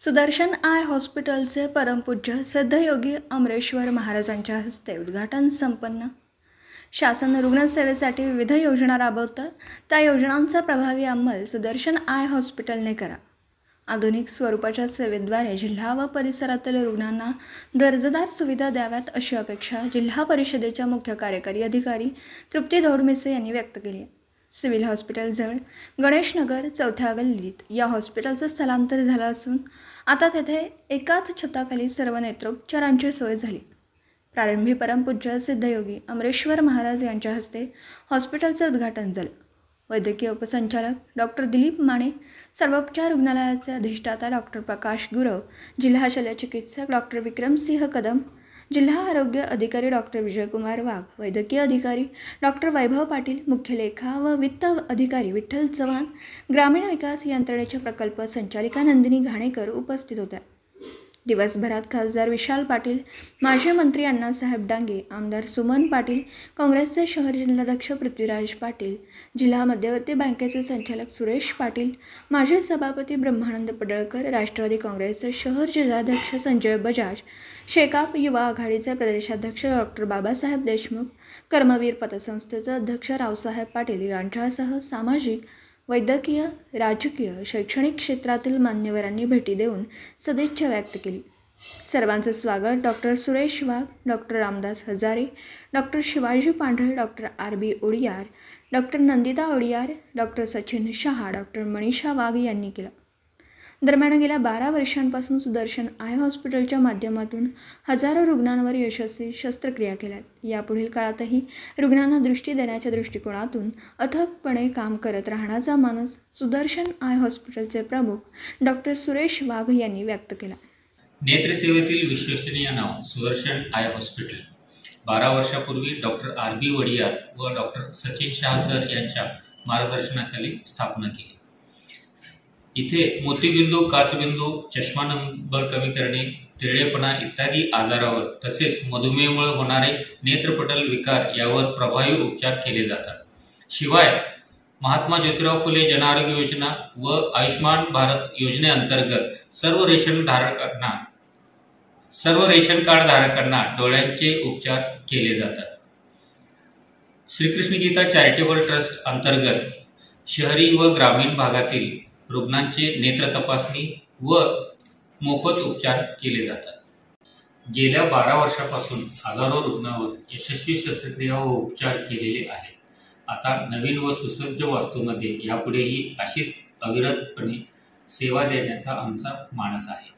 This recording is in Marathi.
सुदर्शन आय हॉस्पिटलचे परमपूज्य सिद्धयोगी अमरेश्वर महाराजांच्या हस्ते उद्घाटन संपन्न। शासन रुग्णसेवेसाठी विविध योजना राबवतात, त्या योजनांचा प्रभावी अंमल सुदर्शन आय हॉस्पिटलने करा। आधुनिक स्वरूपाच्या सेवेद्वारे जिल्हा व परिसरातील रुग्णांना दर्जेदार सुविधा द्याव्यात अशी अपेक्षा जिल्हा परिषदेच्या मुख्य कार्यकारी अधिकारी तृप्ती धोडमिसे यांनी व्यक्त केली आहे। सिव्हिल हॉस्पिटलजवळ गणेशनगर चौथ्या गल्लीत या हॉस्पिटलचं स्थलांतर झालं असून आता तेथे एकाच छताखाली सर्व नेत्रोपचारांची सोय झाली। प्रारंभी परमपूज्य सिद्धयोगी अमरेश्वर महाराज यांच्या हस्ते हॉस्पिटलचं उद्घाटन झालं। वैद्यकीय उपसंचालक डॉक्टर दिलीप माने, सर्वोपचार रुग्णालयाचे अधिष्ठाता डॉक्टर प्रकाश गुरव, जिल्हा शल्यचिकित्सक डॉक्टर विक्रमसिंह कदम, जिल्हा आरोग्य अधिकारी डॉक्टर विजयकुमार वाघ, वैद्यकीय अधिकारी डॉक्टर वैभव पाटील, मुख्य लेखा व वित्त अधिकारी विठ्ठल चव्हाण, ग्रामीण विकास यंत्रणेच्या प्रकल्प संचालिका नंदिनी घाणेकर उपस्थित होत्या। दिवसभरात खासदार विशाल पाटील, माजी मंत्री अण्णासाहेब डांगे, आमदार सुमन पाटील, काँग्रेसचे शहर जिल्हाध्यक्ष पृथ्वीराज पाटील, जिल्हा मध्यवर्ती बँकेचे संचालक सुरेश पाटील, माजी सभापती ब्रह्मानंद पडळकर, राष्ट्रवादी काँग्रेसचे शहर जिल्हाध्यक्ष संजय बजाज, शेकाप युवा आघाडीचे प्रदेशाध्यक्ष डॉक्टर बाबासाहेब देशमुख, कर्मवीर पतसंस्थेचे अध्यक्ष रावसाहेब पाटील यांच्यासह सामाजिक, वैद्यकीय, राजकीय, शैक्षणिक क्षेत्रातील मान्यवरांनी भेटी देऊन सदिच्छा व्यक्त केली। सर्वांचे स्वागत doctor Suresh Wagh, doctor Ramdas Hazare, doctor Shivaji Pandhare, doctor RB Odiyar, doctor Nandita Odiyar, doctor Sachin Shah, doctor Manisha Wagh यांनी केलं। दरम्यान गेल्या 12 वर्षांपासून सुदर्शन आय हॉस्पिटलच्या माध्यमातून हजारो रुग्णांवर यशस्वी शस्त्रक्रिया केल्या। यापुढील काळातही रुग्णांना दृष्टी देण्याच्या दृष्टिकोनातून अथकपणे काम करत राहण्याचा मानस सुदर्शन आय हॉस्पिटलचे प्रमुख डॉक्टर सुरेश वाघ यांनी व्यक्त केला। नेत्रसेवेतील विश्वसनीय नाव सुदर्शन आय हॉस्पिटल 12 वर्षापूर्वी डॉक्टर RB वडियार व डॉक्टर सचिन शहा सर यांच्या मार्गदर्शनाखाली स्थापना केली। इथे मोतीबिंदू, काचबिंदू, चष्मा नंबर कमी करणे, तिरळेपणा इत्यादी आजारावर तसेच मधुमेहामुळे होणारे नेत्रपटल विकार यावर प्रभावी उपचार केले जातात। शिवाय महात्मा ज्योतिराव फुले जन आरोग्य योजना व आयुष्मान भारत योजनेअंतर्गत सर्व रेशन कार्ड धारकांना डोळ्यांचे उपचार केले जातात। श्रीकृष्ण गीता चॅरिटेबल ट्रस्ट अंतर्गत शहरी व ग्रामीण भागातील रुग्णांचे नेत्र तपासणी व मोफत उपचार केले जातात। गेल्या 12 वर्षापासून हजारो रुग्णांवर यशस्वी शस्त्रक्रिया व उपचार केलेले आहेत। आता नवीन व सुसज्ज वास्तूमध्ये यापुढेही अशीच अविरतपणे सेवा देण्याचा आमचा मानस आहे।